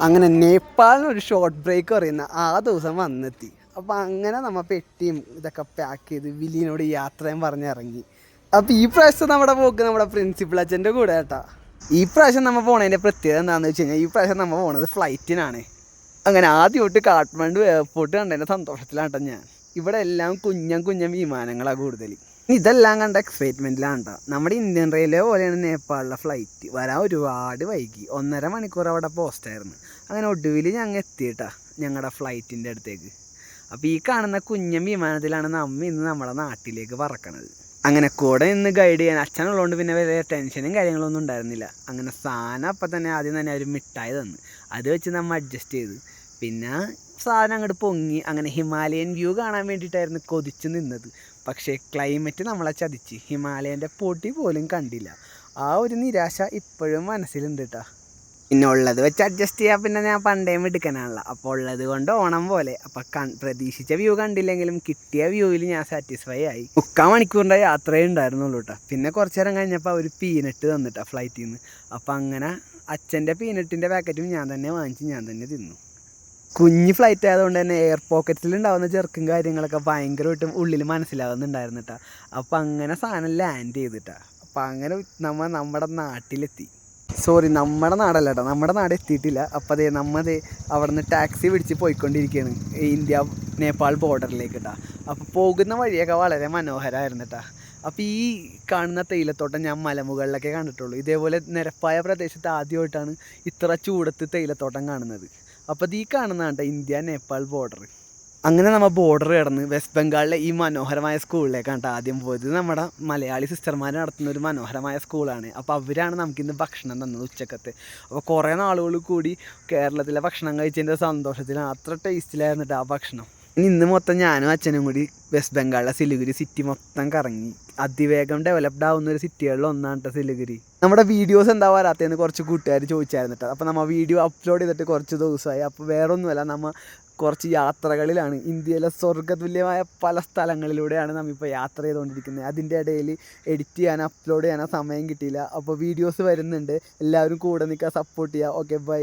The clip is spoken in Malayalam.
അങ്ങനെ നേപ്പാളിനൊരു ഷോർട്ട് ബ്രേക്ക് പറയുന്ന ആ ദിവസം വന്നെത്തി. അപ്പോൾ അങ്ങനെ നമ്മൾ പെട്ടിയും ഇതൊക്കെ പാക്ക് ചെയ്ത് വില്ലിനോട് യാത്രയും പറഞ്ഞിറങ്ങി. അപ്പോൾ ഈ പ്രാവശ്യം നമ്മുടെ പോക്ക് നമ്മുടെ പ്രിൻസിപ്പൽ അച്ഛൻ്റെ കൂടെ കേട്ടാ. ഈ പ്രാവശ്യം നമ്മൾ പോണതിൻ്റെ പ്രത്യേകത എന്താണെന്ന് വെച്ച് കഴിഞ്ഞാൽ ഈ പ്രാവശ്യം നമ്മൾ പോണത് ഫ്ലൈറ്റിനാണ്. അങ്ങനെ ആദ്യമായിട്ട് കാഠ്മണ്ഡു എയർപോർട്ട് കണ്ടതിൻ്റെ സന്തോഷത്തിലാണ് കേട്ടോ ഞാൻ. ഇവിടെ എല്ലാം കുഞ്ഞൻ വിമാനങ്ങളാണ് കൂടുതൽ. ഇതെല്ലാം കണ്ട എക്സൈറ്റ്മെൻറ്റിലാണ് കേട്ടോ. നമ്മുടെ ഇന്ത്യൻ റെയിൽവേ പോലെയാണ് നേപ്പാളിലെ ഫ്ലൈറ്റ്. വരാൻ ഒരുപാട് വൈകി, 1.5 മണിക്കൂർ അവിടെ പോസ്റ്റായിരുന്നു. അങ്ങനെ ഒടുവിൽ ഞങ്ങൾ എത്തിയിട്ടാ ഞങ്ങളുടെ ഫ്ലൈറ്റിൻ്റെ അടുത്തേക്ക്. അപ്പോൾ ഈ കാണുന്ന കുഞ്ഞൻ വിമാനത്തിലാണ് നമ്മ ഇന്ന് നമ്മുടെ നാട്ടിലേക്ക് പറക്കണത്. അങ്ങനെ കൂടെ ഇന്ന് ഗൈഡ് ചെയ്യാൻ അച്ഛനുള്ളതുകൊണ്ട് പിന്നെ വലിയ ടെൻഷനും കാര്യങ്ങളൊന്നും ഉണ്ടായിരുന്നില്ല. അങ്ങനെ സാധനം അപ്പം തന്നെ ആദ്യം തന്നെ ഒരു മിഠായി തന്നു. അത് വെച്ച് നമ്മൾ അഡ്ജസ്റ്റ് ചെയ്ത് പിന്നെ സാധനം അങ്ങോട്ട് പൊങ്ങി. അങ്ങനെ ഹിമാലയൻ വ്യൂ കാണാൻ വേണ്ടിയിട്ടായിരുന്നു കൊതിച്ച് നിന്നത്. പക്ഷേ ക്ലൈമറ്റ് നമ്മളെ ചതിച്ച് ഹിമാലയൻ്റെ പൊടി പോലും കണ്ടില്ല. ആ ഒരു നിരാശ ഇപ്പോഴും മനസ്സിലുണ്ട് കേട്ടോ. പിന്നെ ഉള്ളത് വെച്ച് അഡ്ജസ്റ്റ് ചെയ്യാൻ പിന്നെ ഞാൻ പണ്ടേ എടുക്കാനാണല്ലോ. അപ്പോൾ ഉള്ളത് കൊണ്ട് ഓണം പോലെ. അപ്പം പ്രതീക്ഷിച്ച വ്യൂ കണ്ടില്ലെങ്കിലും കിട്ടിയ വ്യൂവിൽ ഞാൻ സാറ്റിസ്ഫൈ ആയി. 3/4 മണിക്കൂറിൻ്റെ യാത്രയേ ഉണ്ടായിരുന്നുള്ളൂ കേട്ടോ. പിന്നെ കുറച്ച് നേരം കഴിഞ്ഞപ്പോൾ ഒരു പീനട്ട് തന്നിട്ടാ ഫ്ലൈറ്റിൽ നിന്ന്. അപ്പം അങ്ങനെ അച്ഛൻ്റെ പീനട്ടിൻ്റെ പാക്കറ്റും ഞാൻ തന്നെ വാങ്ങിച്ച് ഞാൻ തന്നെ തിന്നു. കുഞ്ഞ് ഫ്ലൈറ്റ് ആയതുകൊണ്ട് തന്നെ എയർ പോക്കറ്റ്സിലുണ്ടാകുന്ന ചെറുക്കും കാര്യങ്ങളൊക്കെ ഭയങ്കരമായിട്ടും ഉള്ളിൽ മനസ്സിലാവുന്നുണ്ടായിരുന്നു കേട്ടോ. അപ്പം അങ്ങനെ സാധനം ലാൻഡ് ചെയ്തിട്ടാ. അപ്പം അങ്ങനെ നമ്മുടെ നാട്ടിലെത്തി. സോറി, നമ്മുടെ നാടല്ല കേട്ടോ, നമ്മുടെ നാട് എത്തിയിട്ടില്ല. അപ്പോൾ അവിടെ നിന്ന് ടാക്സി പിടിച്ച് പോയിക്കൊണ്ടിരിക്കുകയാണ് ഇന്ത്യ നേപ്പാൾ ബോർഡറിലേക്ക് കേട്ടോ. അപ്പോൾ പോകുന്ന വഴിയൊക്കെ വളരെ മനോഹരമായിരുന്നു കേട്ടോ. അപ്പോൾ ഈ കാണുന്ന തേയിലത്തോട്ടം ഞാൻ മലമുകളിലൊക്കെ കണ്ടിട്ടുള്ളൂ. ഇതേപോലെ നിരപ്പായ പ്രദേശത്ത് ആദ്യമായിട്ടാണ് ഇത്ര ചൂടത്ത് തേയിലത്തോട്ടം കാണുന്നത്. അപ്പോൾ ഈ കാണുന്നതാണ് കേട്ടോ ഇന്ത്യ നേപ്പാൾ ബോർഡർ. അങ്ങനെ നമ്മൾ ബോർഡർ കടന്ന് വെസ്റ്റ് ബംഗാളിലെ ഈ മനോഹരമായ സ്കൂളിലേക്കാണ് ആദ്യം പോയത്. നമ്മുടെ മലയാളി സിസ്റ്റർമാർ നടത്തുന്ന ഒരു മനോഹരമായ സ്കൂളാണ്. അപ്പോൾ അവരാണ് നമുക്കിന്ന് ഭക്ഷണം തന്നത് ഉച്ചക്കത്തെ. അപ്പോൾ കുറേ നാളുകൾ കൂടി കേരളത്തിലെ ഭക്ഷണം കഴിച്ചതിൻ്റെ സന്തോഷത്തിലാണ്. അത്ര ടേസ്റ്റിലായിരുന്നിട്ട് ആ ഭക്ഷണം. ഇന്ന് മൊത്തം ഞാനും അച്ഛനും കൂടി വെസ്റ്റ് ബംഗാളിലെ സിലിഗുരി സിറ്റി മൊത്തം കറങ്ങി. അതിവേഗം ഡെവലപ്ഡ് ആവുന്ന ഒരു സിറ്റികളിൽ ഒന്നാണ് കേട്ടോ സിലിഗുരി. നമ്മുടെ വീഡിയോസ് എന്താ വരാത്തതെന്ന് കുറച്ച് കൂട്ടുകാർ ചോദിച്ചായിരുന്നു കേട്ടോ. അപ്പോൾ നമ്മൾ വീഡിയോ അപ്ലോഡ് ചെയ്തിട്ട് കുറച്ച് ദിവസമായി. അപ്പോൾ വേറെ ഒന്നുമല്ല, നമ്മൾ കുറച്ച് യാത്രകളിലാണ്. ഇന്ത്യയിലെ സ്വർഗ്ഗതുല്യമായ പല സ്ഥലങ്ങളിലൂടെയാണ് നമ്മളിപ്പോൾ യാത്ര ചെയ്തുകൊണ്ടിരിക്കുന്നത്. അതിൻ്റെ ഇടയിൽ എഡിറ്റ് ചെയ്യാനോ അപ്ലോഡ് ചെയ്യാനോ സമയം കിട്ടിയില്ല. അപ്പോൾ വീഡിയോസ് വരുന്നുണ്ട്. എല്ലാവരും കൂടെ നിൽക്കുക, സപ്പോർട്ട് ചെയ്യുക. Okay, by.